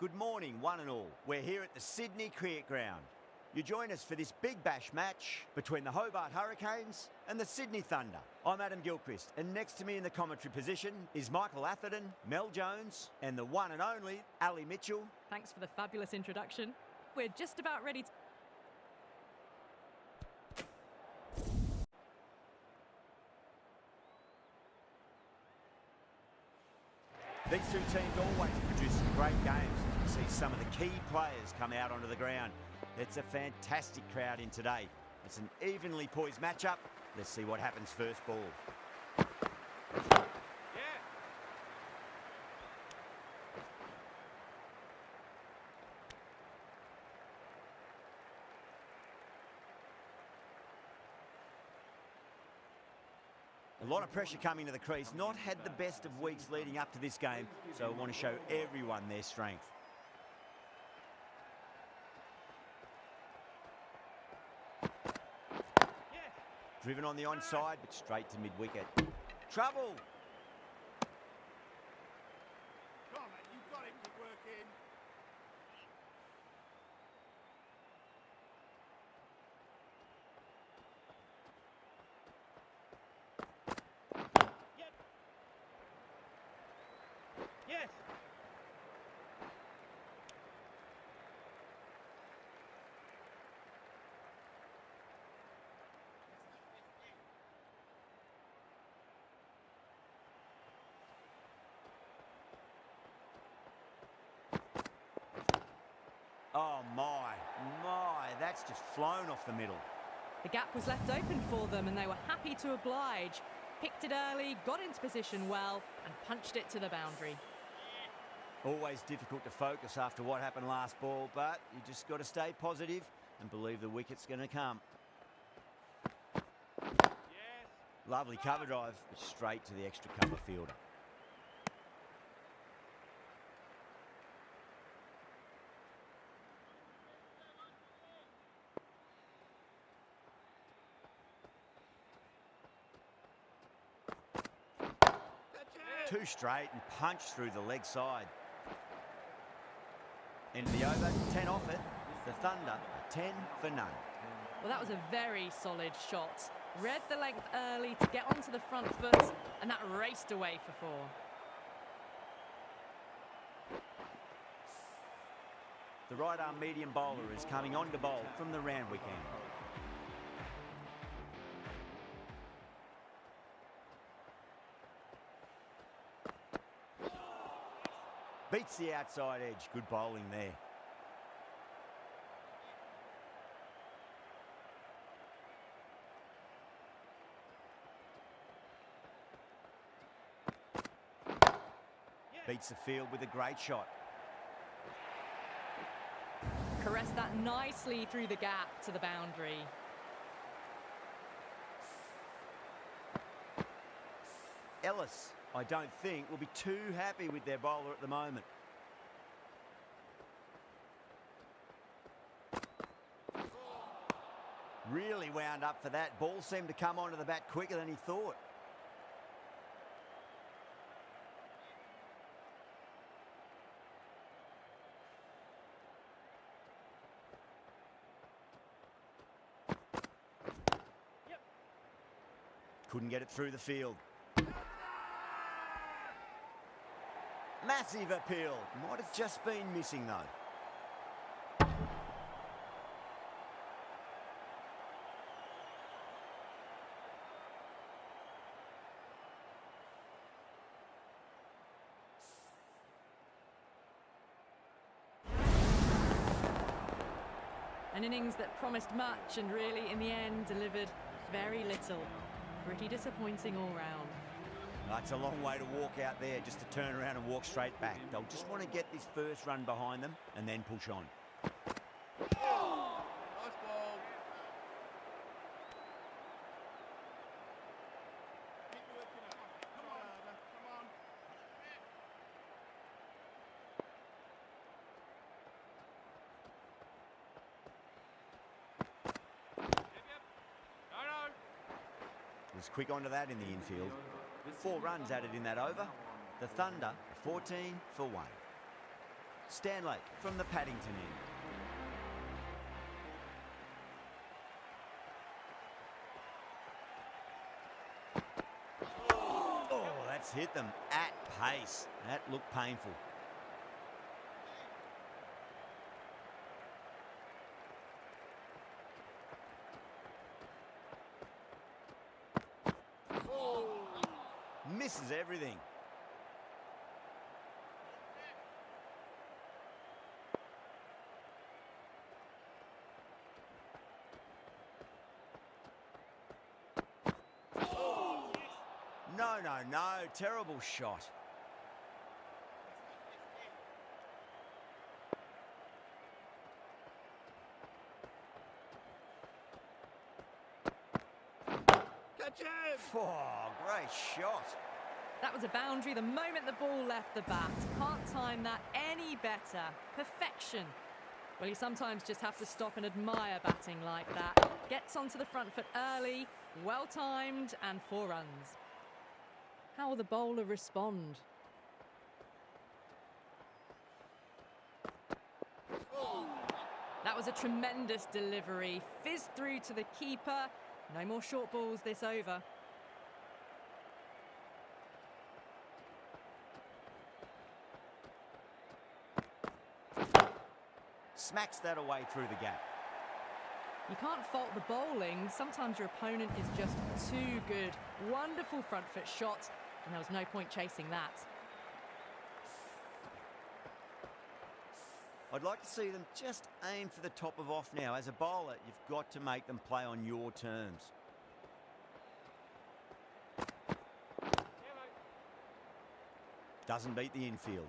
good morning, one and all. We're here at the Sydney Cricket Ground. You join us for this big bash match between the Hobart Hurricanes and the Sydney Thunder. I'm Adam Gilchrist, and next to me in the commentary position is Michael Atherton, Mel Jones, and the one and only Ali Mitchell. Thanks for the fabulous introduction. We're just about ready to... These two teams always produce some great games. You see some of the key players come out onto the ground. It's a fantastic crowd in today. It's an evenly poised matchup. Let's see what happens first ball. A lot of pressure coming to the crease. Not had the best of weeks leading up to this game, so I want to show everyone their strength. Driven on the onside, but straight to mid-wicket. Trouble! Come on, mate, you've got him to work in. Yep. Yes. Oh my, that's just flown off the middle. The gap was left open for them and they were happy to oblige. Picked it early, got into position well and punched it to the boundary. Always difficult to focus after what happened last ball, but you just got to stay positive and believe the wicket's going to come. Yes. Lovely cover drive, but straight to the extra cover fielder. Two straight and punch through the leg side. End of the over, 10 off it. The Thunder are 10 for none. Well, that was a very solid shot. Read the length early to get onto the front foot and that raced away for four. The right arm medium bowler is coming on to bowl from the Randwick end. Beats the outside edge. Good bowling there. Beats the field with a great shot. Caressed that nicely through the gap to the boundary. Ellis, I don't think, will be too happy with their bowler at the moment. Really wound up for that. Ball seemed to come onto the bat quicker than he thought. Yep. Couldn't get it through the field. Massive appeal. Might have just been missing though. An innings that promised much and really in the end delivered very little. Pretty disappointing all round. That's a long way to walk out there, just to turn around and walk straight back. They'll just want to get this first run behind them and then push on. Oh, nice ball. Keep working it. Come on, come on. Yep. No. Was quick onto that in the infield. 4 runs added in that over. The Thunder 14 for 1. Stanlake from the Paddington end. Oh, that's hit them at pace. That looked painful. Misses everything. No, terrible shot. Catch him! Oh, great shot. That was a boundary the moment the ball left the bat. Can't time that any better. Perfection. Well, you sometimes just have to stop and admire batting like that. Gets onto the front foot early, well timed, and 4 runs. How will the bowler respond? That was a tremendous delivery. Fizzed through to the keeper. No more short balls this over. Smacks that away through the gap. You can't fault the bowling. Sometimes your opponent is just too good. Wonderful front foot shot, and there was no point chasing that. I'd like to see them just aim for the top of off now. As a bowler, you've got to make them play on your terms. Doesn't beat the infield.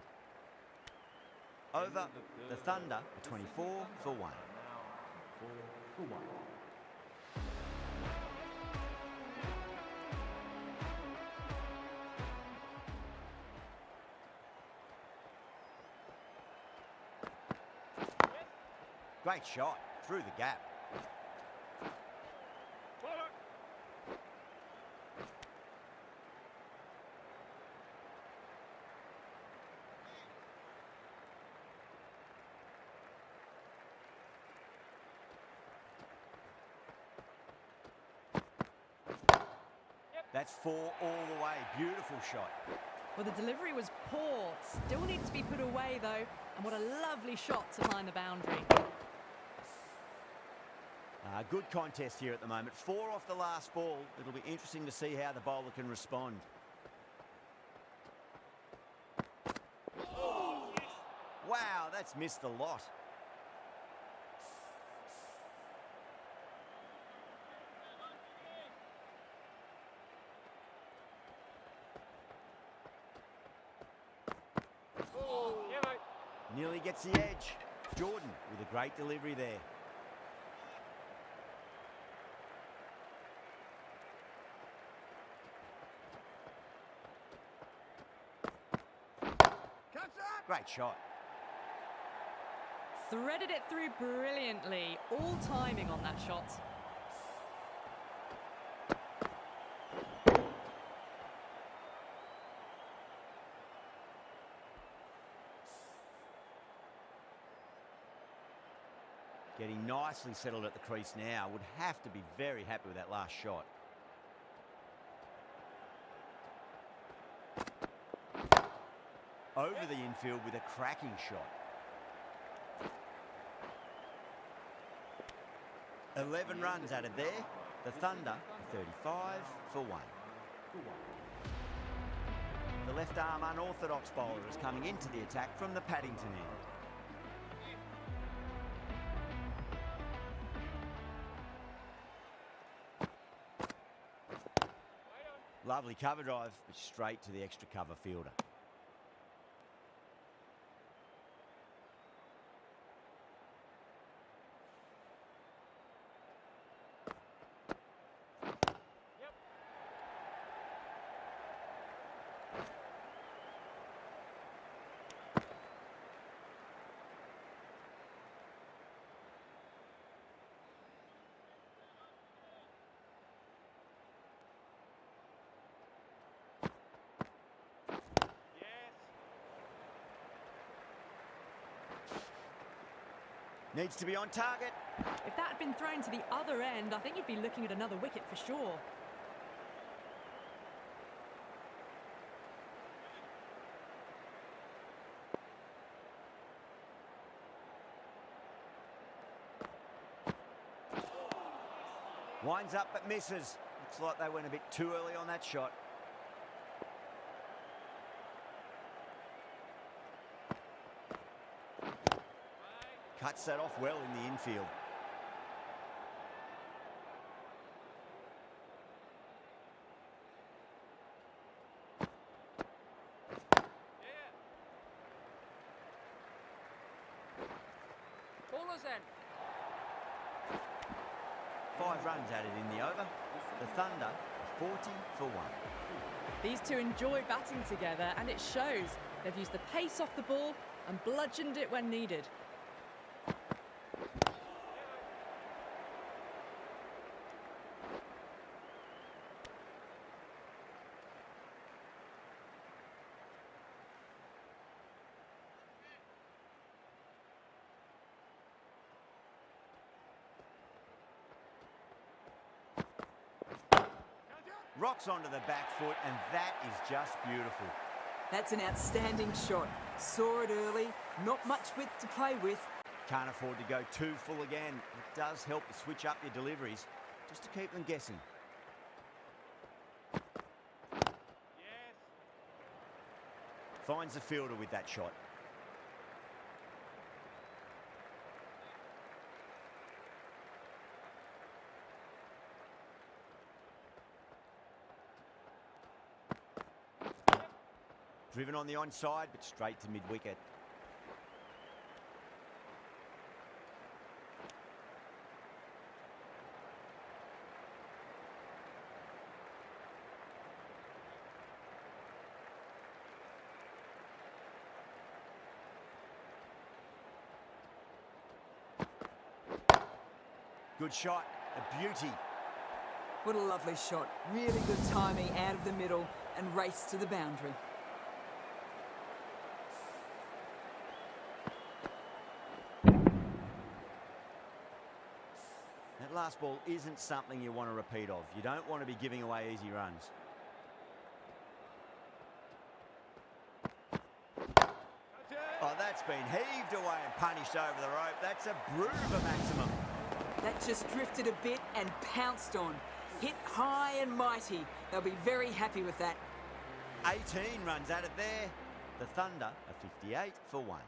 Over the Thunder, a 24 for 1. Great shot through the gap. That's 4 all the way. Beautiful shot. Well, the delivery was poor. Still needs to be put away, though. And what a lovely shot to find the boundary. Good contest here at the moment. 4 off the last ball. It'll be interesting to see how the bowler can respond. Wow, that's missed a lot. Nearly gets the edge. Jordan with a great delivery there. Great shot. Threaded it through brilliantly. All timing on that shot. Getting nicely settled at the crease now. Would have to be very happy with that last shot. Over the infield with a cracking shot. 11 runs added there. The Thunder, 35 for 1. The left arm unorthodox bowler is coming into the attack from the Paddington end. Lovely cover drive, but straight to the extra cover fielder. Needs to be on target. If that had been thrown to the other end, I think you'd be looking at another wicket for sure. Winds up but misses. Looks like they went a bit too early on that shot. Cuts that off well in the infield. Ballers in. 5 runs added in the over. The Thunder are 40 for 1. These two enjoy batting together, and it shows. They've used the pace off the ball and bludgeoned it when needed. Rocks onto the back foot, and that is just beautiful. That's an outstanding shot. Saw it early, not much width to play with. Can't afford to go too full again. It does help to switch up your deliveries, just to keep them guessing. Yes. Finds the fielder with that shot. Driven on the onside, but straight to mid-wicket. Good shot, a beauty. What a lovely shot. Really good timing out of the middle and race to the boundary. That last ball isn't something you want to repeat of. You don't want to be giving away easy runs. Oh, that's been heaved away and punished over the rope. That's a brute of a maximum. That just drifted a bit and pounced on. Hit high and mighty. They'll be very happy with that. 18 runs added there. The Thunder are 58 for 1.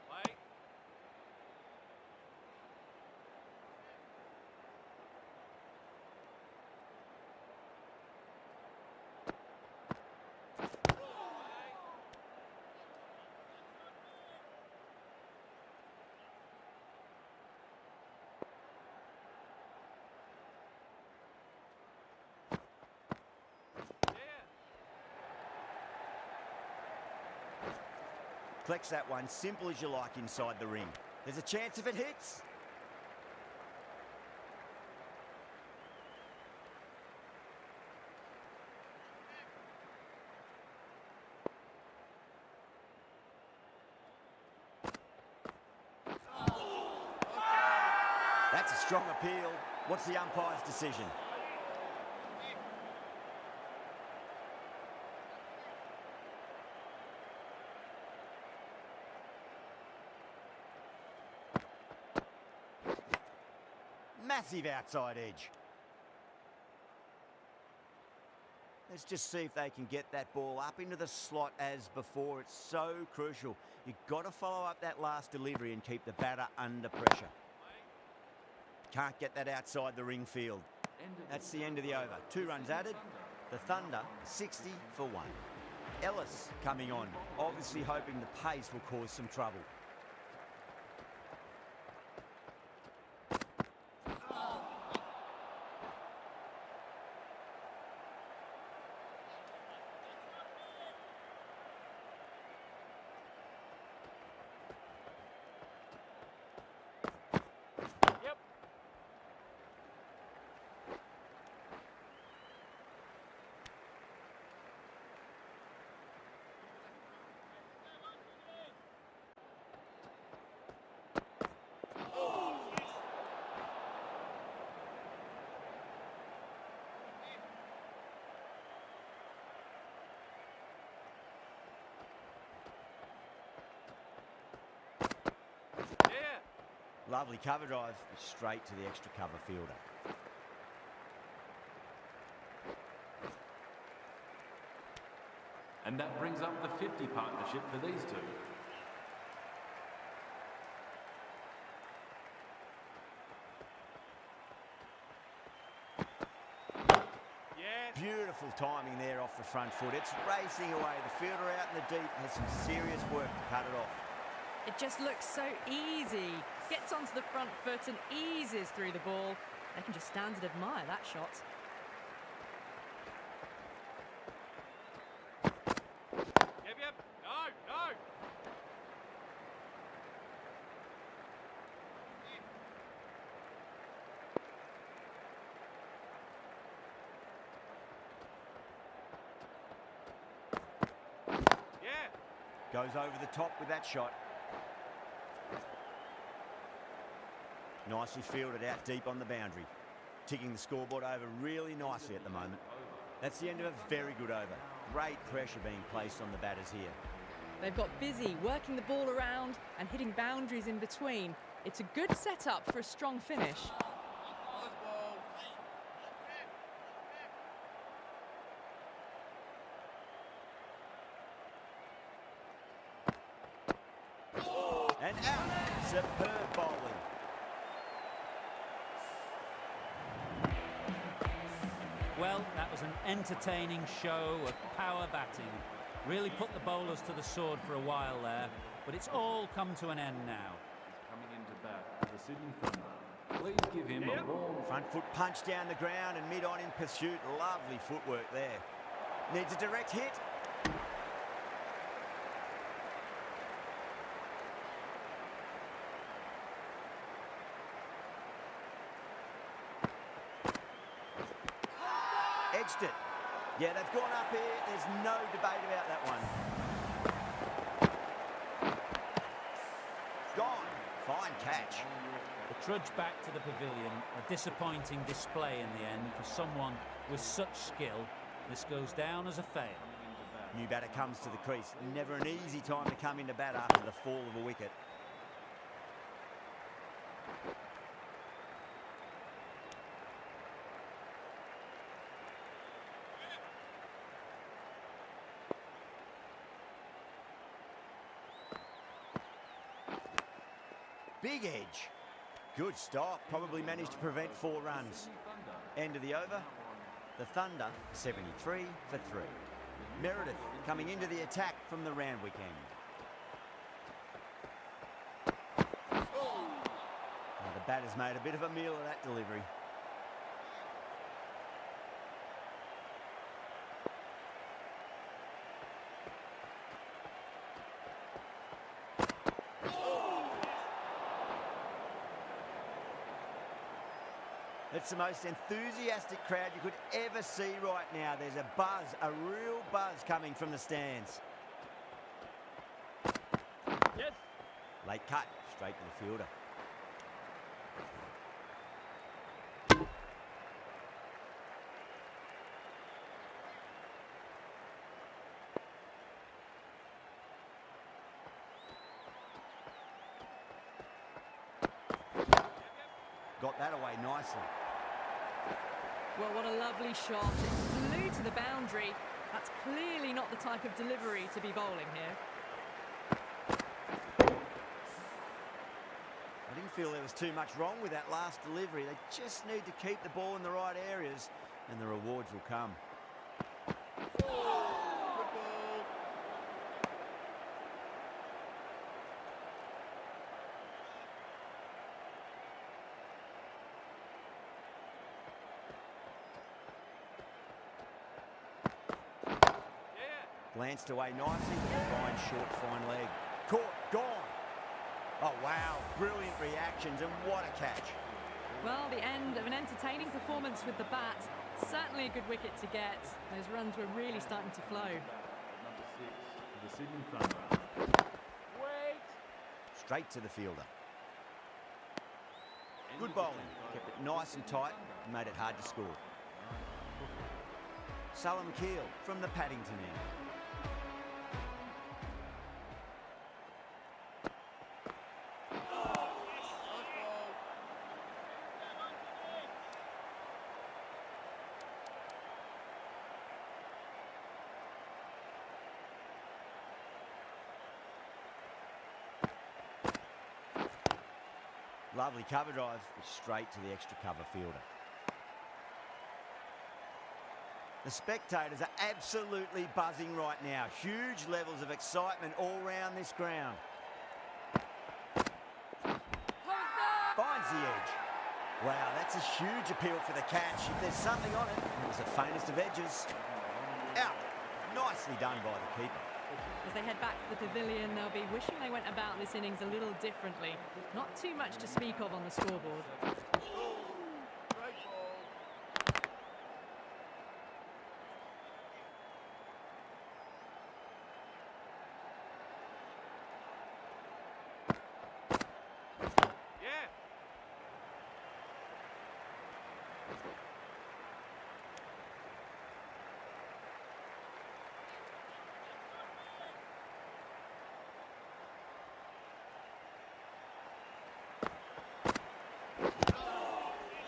Play. Collects that one, simple as you like inside the ring. There's a chance if it hits. That's a strong appeal. What's the umpire's decision? Massive outside edge. Let's just see if they can get that ball up into the slot as before. It's so crucial. You've got to follow up that last delivery and keep the batter under pressure. Can't get that outside the ring field. That's the end of the over. 2 runs added. The Thunder 60 for 1. Ellis coming on, obviously hoping the pace will cause some trouble. Yep. Lovely cover drive, straight to the extra cover fielder. And that brings up the 50 partnership for these two. Yes. Beautiful timing there off the front foot. It's racing away. The fielder out in the deep has some serious work to cut it off. It just looks so easy. Gets onto the front foot and eases through the ball. They can just stand and admire that shot. Yep. No. Yeah. Goes over the top with that shot. Nicely fielded out deep on the boundary. Ticking the scoreboard over really nicely at the moment. That's the end of a very good over. Great pressure being placed on the batters here. They've got busy working the ball around and hitting boundaries in between. It's a good setup for a strong finish. And out. Superb bowling. Well, that was an entertaining show of power batting. Really put the bowlers to the sword for a while there, but it's all come to an end now. Coming into bat for the Sydney Thunder. Please give him a warm Front foot punch down the ground and mid on in pursuit. Lovely footwork there. Needs a direct hit. Edged it. Yeah, they've gone up here. There's no debate about that one. Gone. Fine catch. The trudge back to the pavilion, a disappointing display in the end for someone with such skill. This goes down as a fail. New batter comes to the crease. Never an easy time to come into bat after the fall of a wicket. Big edge. Good stop. Probably managed to prevent 4 runs. End of the over. The Thunder 73 for 3. Meredith coming into the attack from the Randwick end. Now the batter's made a bit of a meal of that delivery. It's the most enthusiastic crowd you could ever see right now. There's a buzz, a real buzz coming from the stands. Yes. Late cut, straight to the fielder. Got that away nicely. Well, what a lovely shot. It flew to the boundary. That's clearly not the type of delivery to be bowling here. I didn't feel there was too much wrong with that last delivery. They just need to keep the ball in the right areas and the rewards will come. Glanced away nicely. Fine short, fine leg. Caught, gone. Oh, wow. Brilliant reactions and what a catch. Well, the end of an entertaining performance with the bat. Certainly a good wicket to get. Those runs were really starting to flow. number 6 for the Sydney Thunder. Wait. Straight to the fielder. Good bowling. Kept it nice and tight and made it hard to score. Salem Keel from the Paddington end. Lovely cover drive, straight to the extra cover fielder. The spectators are absolutely buzzing right now. Huge levels of excitement all round this ground. Finds the edge. Wow, that's a huge appeal for the catch. If there's something on it, it was the faintest of edges. Out. Nicely done by the keeper. As they head back to the pavilion, they'll be wishing they went about this innings a little differently. Not too much to speak of on the scoreboard. Great ball. Yeah.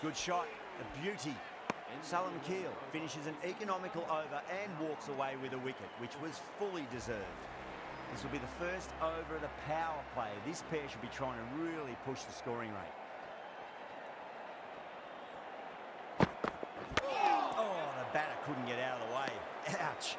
Good shot, a beauty. Salem Keel finishes an economical over and walks away with a wicket, which was fully deserved. This will be the first over of the power play. This pair should be trying to really push the scoring rate. Oh, the batter couldn't get out of the way. Ouch.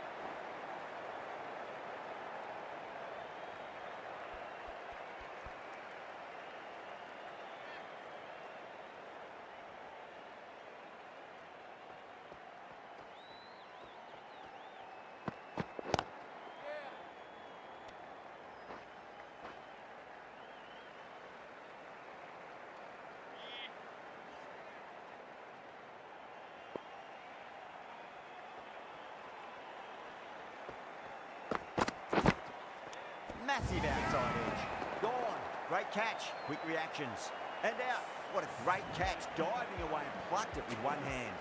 Massive outside edge. Gone. Great catch. Quick reactions. And out. What a great catch. Diving away and plucked it with one hand.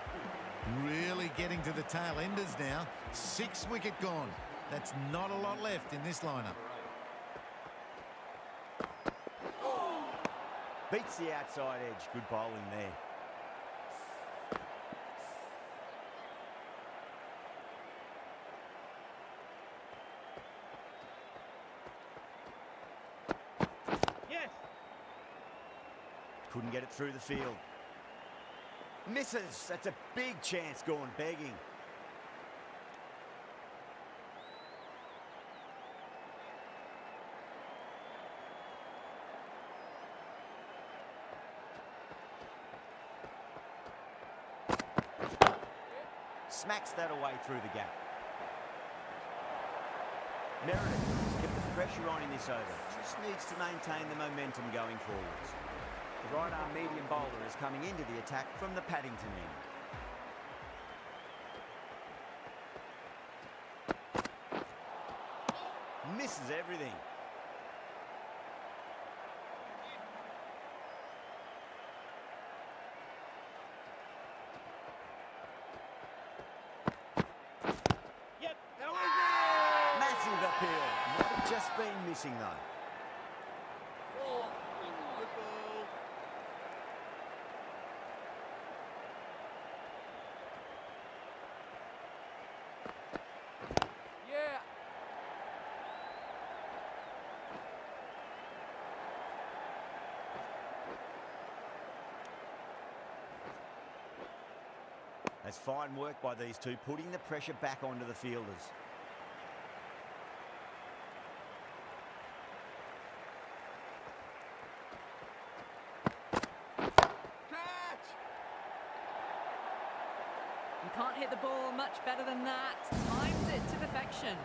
Really getting to the tail enders now. 6 wicket gone. That's not a lot left in this lineup. Beats the outside edge. Good bowling there. Yes. Couldn't get it through the field. Misses. That's a big chance gone begging. Smacks that away through the gap. Meredith has kept the pressure on in this over. Just needs to maintain the momentum going forwards. The right arm medium bowler is coming into the attack from the Paddington end. Misses everything. Yep. That was it. Massive appeal. Might have just been missing though. Good ball. Yeah. That's fine work by these two, putting the pressure back onto the fielders. Catch. You can't hit the ball much better than that. Timed it to perfection.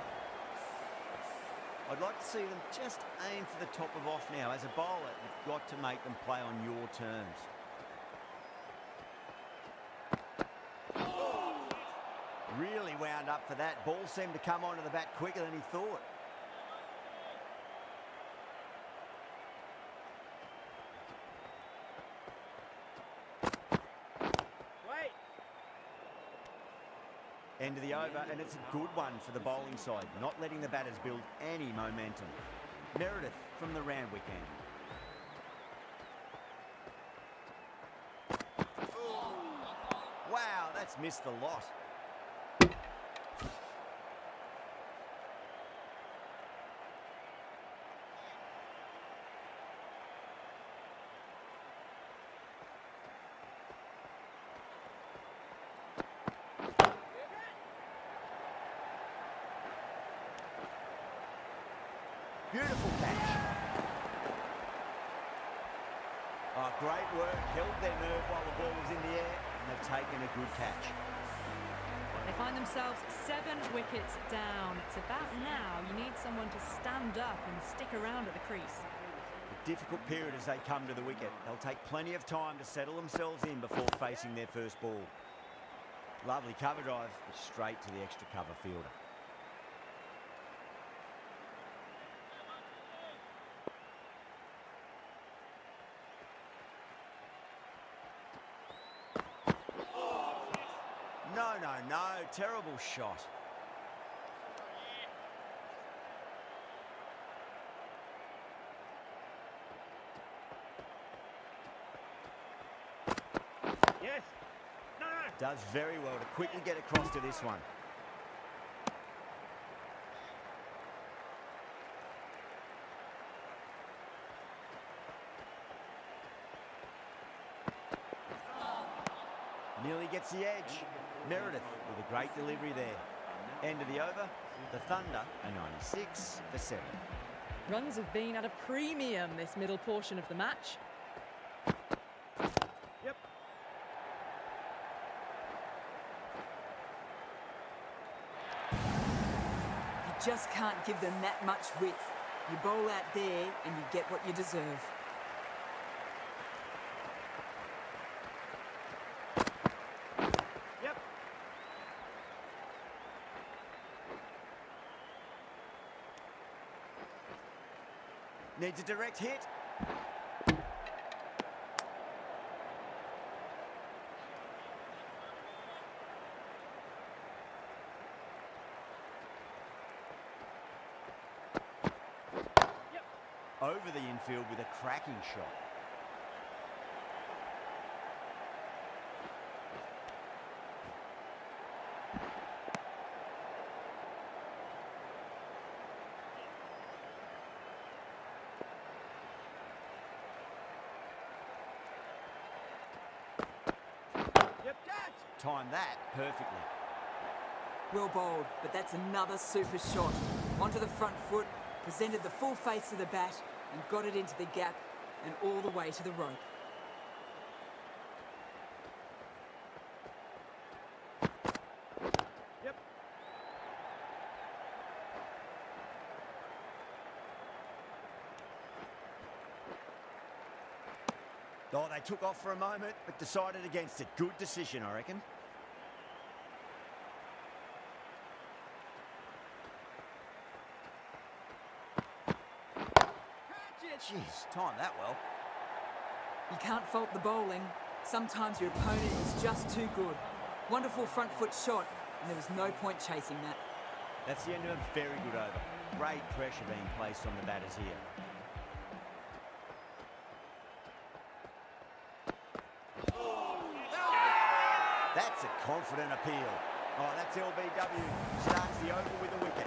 I'd like to see them just aim for the top of off now. As a bowler, you've got to make them play on your terms. Really wound up for that. Ball seemed to come onto the bat quicker than he thought. Wait. End of the over, and it's a good one for the bowling side, not letting the batters build any momentum. Meredith from the Randwick end. Wow, that's missed the lot. Beautiful catch. Oh, great work. Held their nerve while the ball was in the air, and they've taken a good catch. They find themselves 7 wickets down. It's about now you need someone to stand up and stick around at the crease. A difficult period as they come to the wicket. They'll take plenty of time to settle themselves in before facing their first ball. Lovely cover drive, but straight to the extra cover fielder. No, terrible shot. Yes. No. Does very well to quickly get across to this one. Nearly gets the edge. Meredith with a great delivery there. End of the over. The Thunder are 96 for 7. Runs have been at a premium this middle portion of the match. Yep. You just can't give them that much width. You bowl out there and you get what you deserve. Yep. Needs a direct hit. Yep. Over the infield with a cracking shot. Yep. Catch. Timed that perfectly. Well bowled, but that's another super shot. Onto the front foot, presented the full face of the bat and got it into the gap and all the way to the rope. Yep. Oh, they took off for a moment, but decided against it. Good decision, I reckon. Catch it. Jeez, timed that well. You can't fault the bowling. Sometimes your opponent is just too good. Wonderful front foot shot, and there was no point chasing that. That's the end of a very good over. Great pressure being placed on the batters here. That's a confident appeal. Oh, that's LBW. Starts the over with a wicket.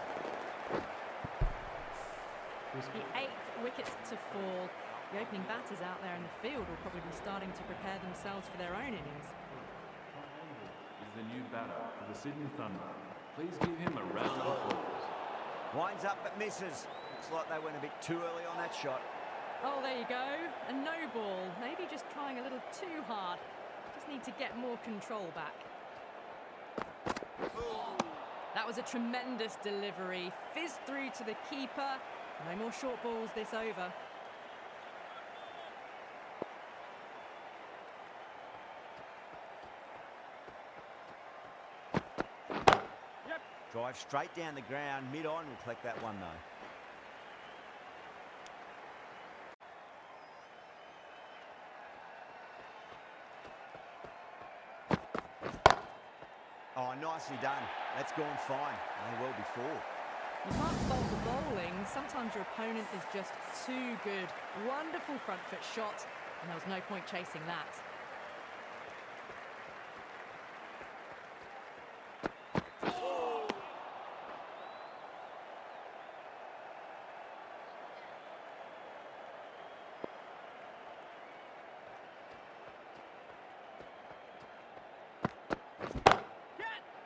The 8th wicket to fall. The opening batters out there in the field will probably be starting to prepare themselves for their own innings. Is the new batter for the Sydney Thunder. Please give him a round of applause. Winds up but misses. Looks like they went a bit too early on that shot. Oh, there you go. A no ball. Maybe just trying a little too hard. Just need to get more control back. That was a tremendous delivery. Fizzed through to the keeper. No more short balls this over. Yep. Drive straight down the ground. Mid-on will collect that one, though. Oh, nicely done. That's gone fine. They well before. You can't fault the bowling. Sometimes your opponent is just too good. Wonderful front foot shot, and there was no point chasing that.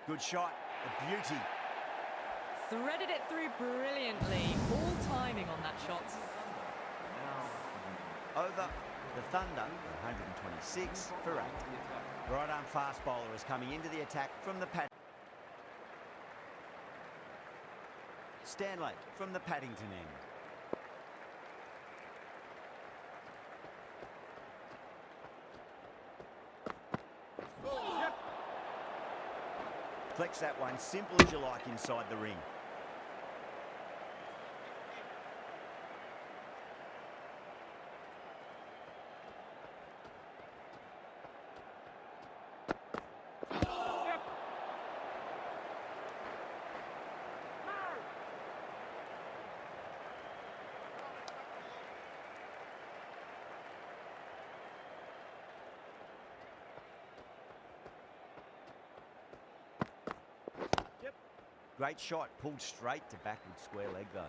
Good shot. A beauty. threaded it through brilliantly. All timing on that shot. Over. The Thunder, 126 for 8. Right arm fast bowler is coming into the attack from the pad. Stanley from the Paddington end. Flex that one, simple as you like inside the ring. Great shot, pulled straight to backward square leg though.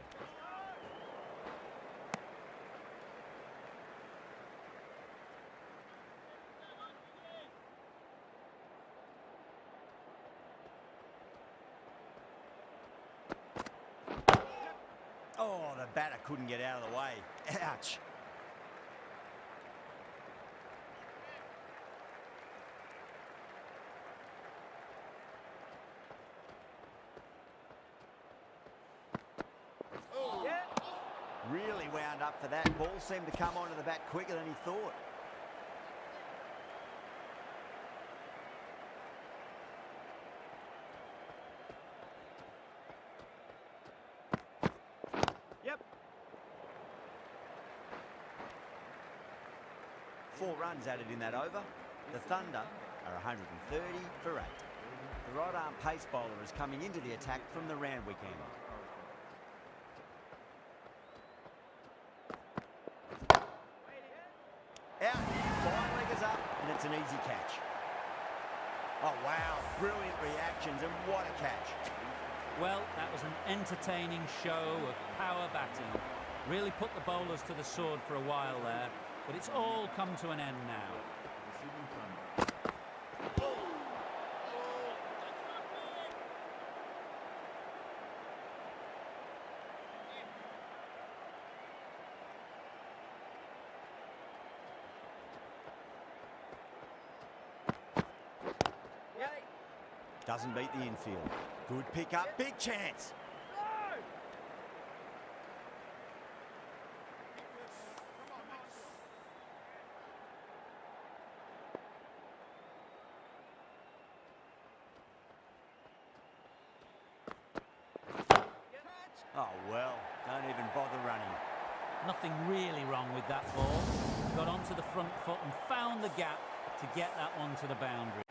Oh, the batter couldn't get out of the way. Ouch. Really wound up for that. Ball seemed to come onto the bat quicker than he thought. Yep. 4 runs added in that over. The Thunder are 130 for 8. The right arm pace bowler is coming into the attack from the Randwick end. Out, fine leggers up, and it's an easy catch. Oh wow, brilliant reactions, and what a catch. Well, that was an entertaining show of power batting. Really put the bowlers to the sword for a while there, but it's all come to an end now. The Sydney Thunder. Doesn't beat the infield. Good pick up, big chance. Oh well, don't even bother running. Nothing really wrong with that ball. Got onto the front foot and found the gap to get that one to the boundary.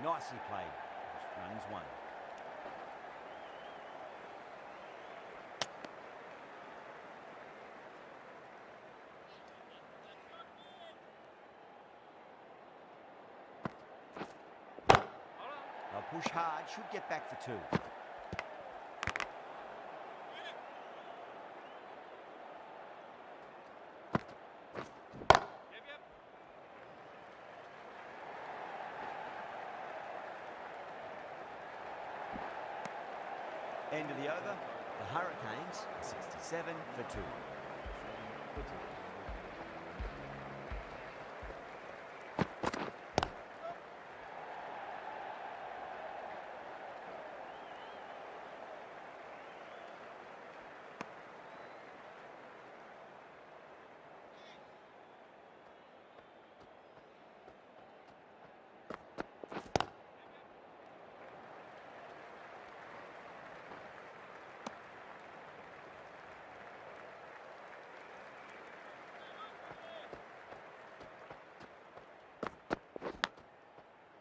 Nicely played. Runs 1. They'll push hard, should get back for 2. End of the over. The Hurricanes are 67 for 2.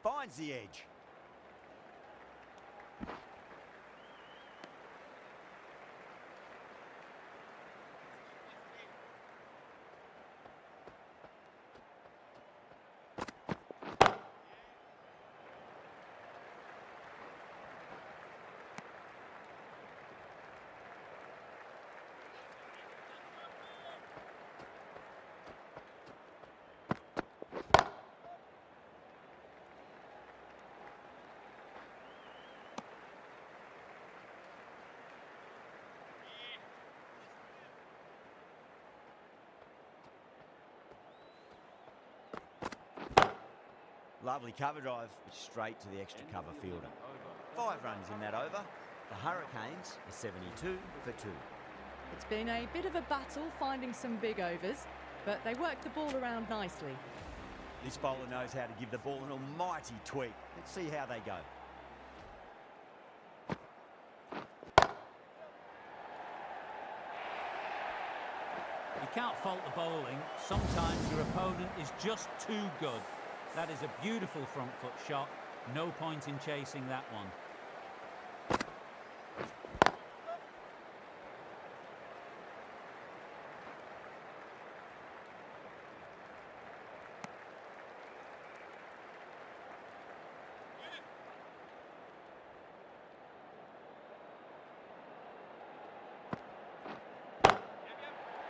Finds the edge. Lovely cover drive, but straight to the extra cover fielder. 5 runs in that over. The Hurricanes are 72 for 2. It's been a bit of a battle finding some big overs, but they worked the ball around nicely. This bowler knows how to give the ball an almighty tweak. Let's see how they go. You can't fault the bowling. Sometimes your opponent is just too good. That is a beautiful front foot shot. No point in chasing that one.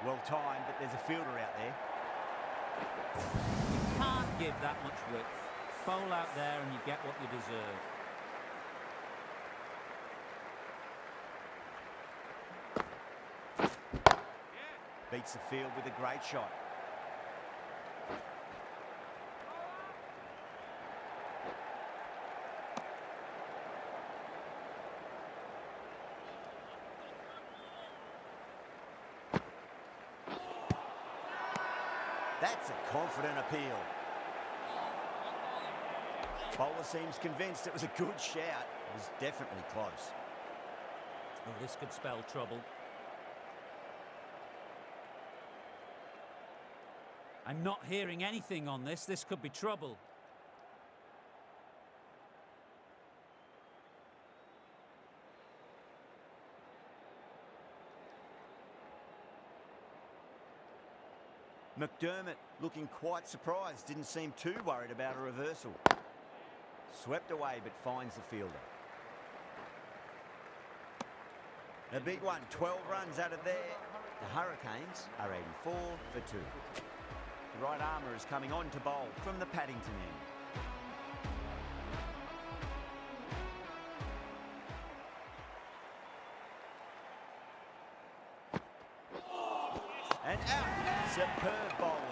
Well timed, but there's a fielder out there. You can't give that much width. Bowl out there and you get what you deserve. Beats the field with a great shot. That's a confident appeal. Bowler seems convinced it was a good shout. It was definitely close. Oh, this could spell trouble. I'm not hearing anything on this. This could be trouble. McDermott looking quite surprised, didn't seem too worried about a reversal. Swept away but finds the fielder. A big one, 12 runs out of there. The Hurricanes are 84 for 2. The right armour is coming on to bowl from the Paddington end. And out, superb bowling.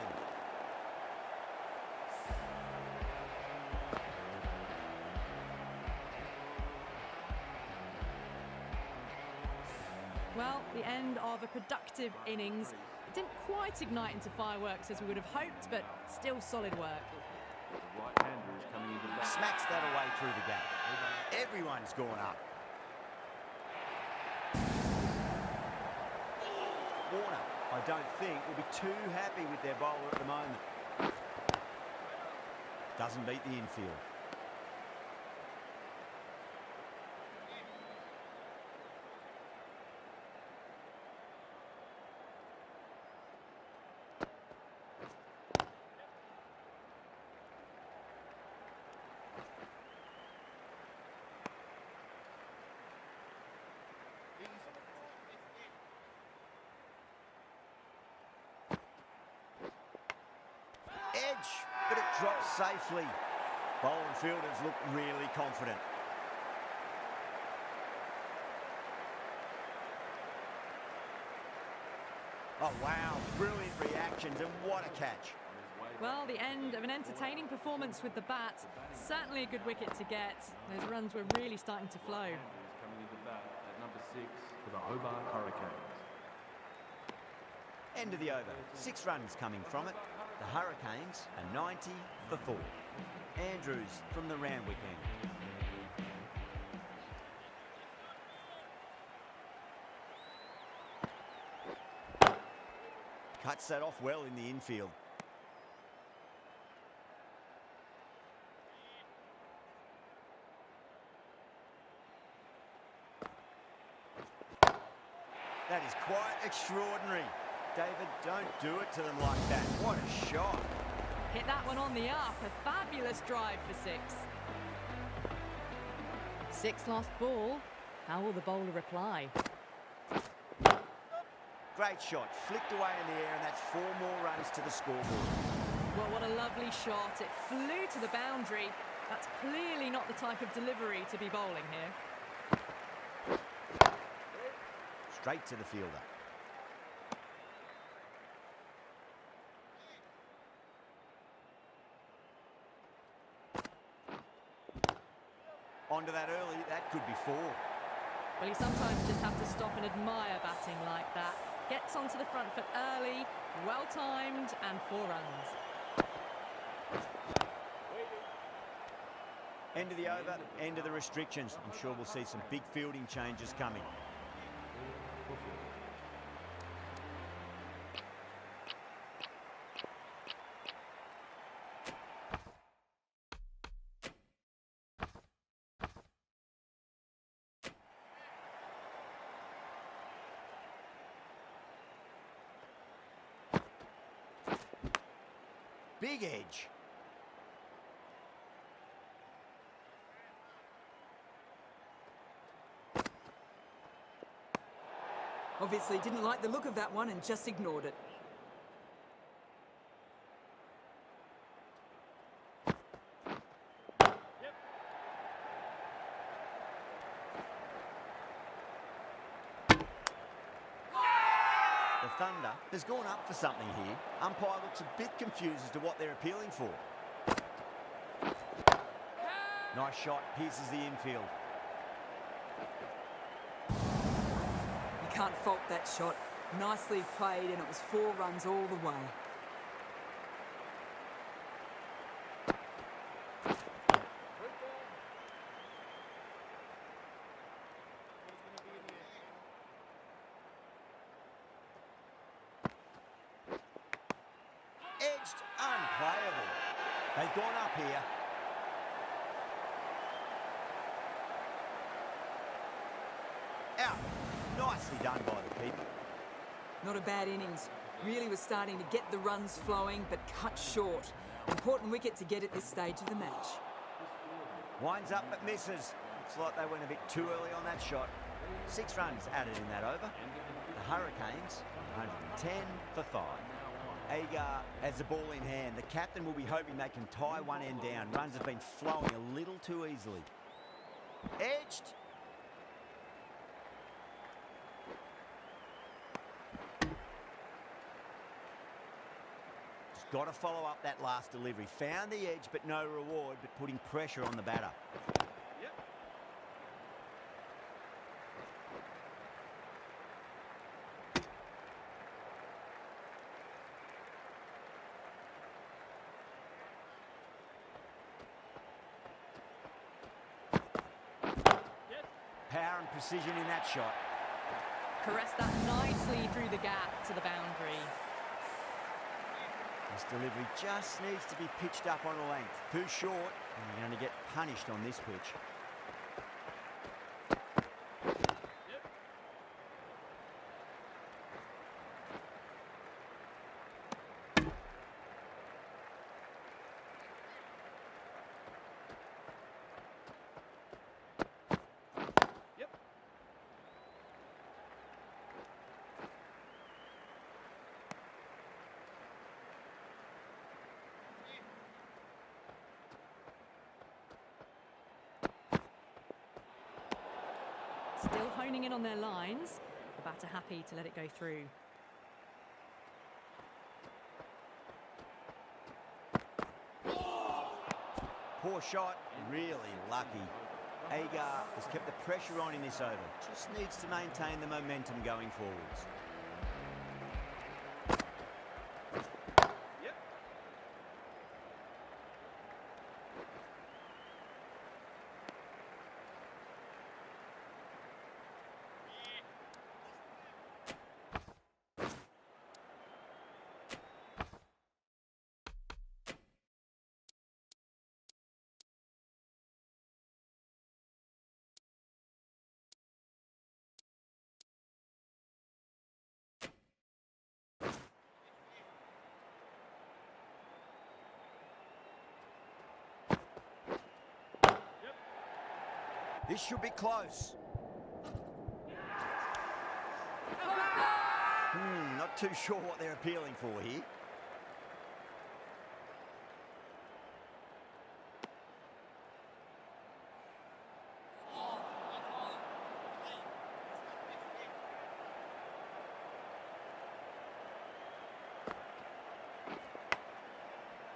Well, the end of a productive innings. It didn't quite ignite into fireworks as we would have hoped, but still solid work. The right-hander is coming into bat. Smacks that away through the gap. Everyone's gone up. Warner, I don't think, will be too happy with their bowler at the moment. Doesn't beat the infield. Edge, but it drops safely. Bowler and fielders look really confident. Oh wow, brilliant reactions and what a catch. Well, the end of an entertaining performance with the bat. Certainly a good wicket to get. Those runs were really starting to flow. Is coming into bat at number 6 for the Hobart Hurricanes. End of the over. 6 runs coming from it. The Hurricanes are 90 for 4. Andrews from the Randwick end. Cuts that off well in the infield. That is quite extraordinary. David, don't do it to them like that. What a shot. Hit that one on the up. A fabulous drive for 6. 6 last ball. How will the bowler reply? Great shot. Flicked away in the air, and that's 4 more runs to the scoreboard. Well, what a lovely shot. It flew to the boundary. That's clearly not the type of delivery to be bowling here. Straight to the fielder. onto that early, that could be 4. Well, you sometimes just have to stop and admire batting like that. Gets onto the front foot early, well timed, and 4 runs. End of the over, end of the restrictions. I'm sure we'll see some big fielding changes coming. Big edge. Obviously didn't like the look of that one and just ignored it. The Thunder has gone up for something here. Umpire looks a bit confused as to what they're appealing for. Nice shot, pierces the infield. You can't fault that shot. Nicely played, and it was 4 runs all the way. Edged, unplayable. They've gone up here. Out. Nicely done by the keeper. Not a bad innings. Really was starting to get the runs flowing, but cut short. Important wicket to get at this stage of the match. Winds up but misses. Looks like they went a bit too early on that shot. 6 runs added in that over. The Hurricanes, 110 for 5. Agar has the ball in hand. The captain will be hoping they can tie one end down. Runs have been flowing a little too easily. Edged. Just got to follow up that last delivery. Found the edge but no reward, but putting pressure on the batter. Power and precision in that shot. Caressed that nicely through the gap to the boundary. This delivery just needs to be pitched up on a length. Too short, and you're going to get punished on this pitch. Still honing in on their lines. The batter happy to let it go through. Poor shot, really lucky. Agar has kept the pressure on in this over. Just needs to maintain the momentum going forwards. This should be close. Not too sure what they're appealing for here.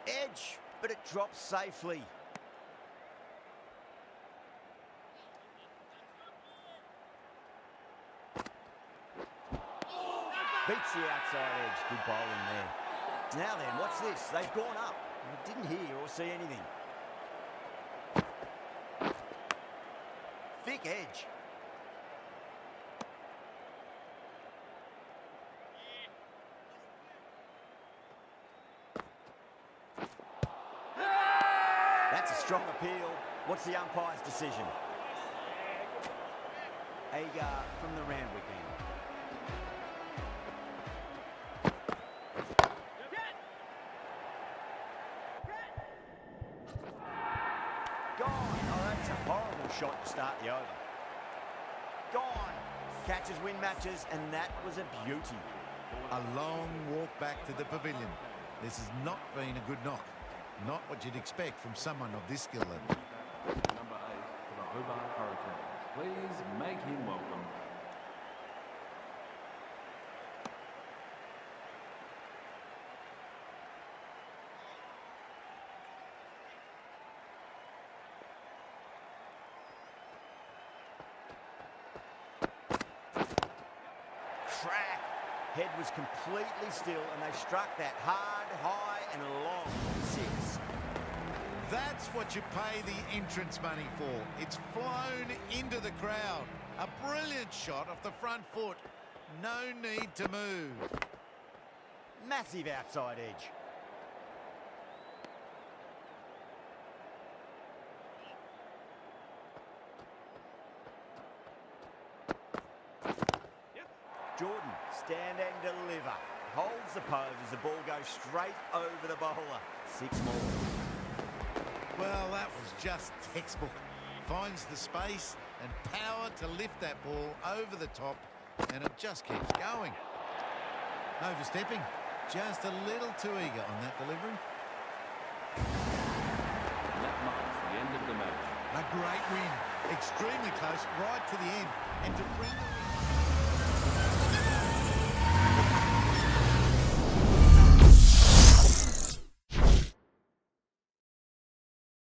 Edge, but it drops safely. Beats the outside edge. Good bowling there. Now then, what's this? They've gone up. I didn't hear or see anything. Thick edge. That's a strong appeal. What's the umpire's decision? Agar from the Randwick end. Gone. Oh, that's a horrible shot to start the over. Gone. Catches win matches, and that was a beauty. A long walk back to the pavilion. This has not been a good knock. Not what you'd expect from someone of this skill level. Number 8 for the Hobart Hurricanes. Please make him welcome. Crack. Head was completely still, and they struck that hard, high, and long 6. That's what you pay the entrance money for. It's flown into the crowd. A brilliant shot off the front foot. No need to move. Massive outside edge. Jordan, stand and deliver. Holds the pose as the ball goes straight over the bowler. 6 more. Well, that was just textbook. Finds the space and power to lift that ball over the top, and it just keeps going. Overstepping, just a little too eager on that delivery. And that marks the end of the match. A great win. Extremely close, right to the end. And to bring the win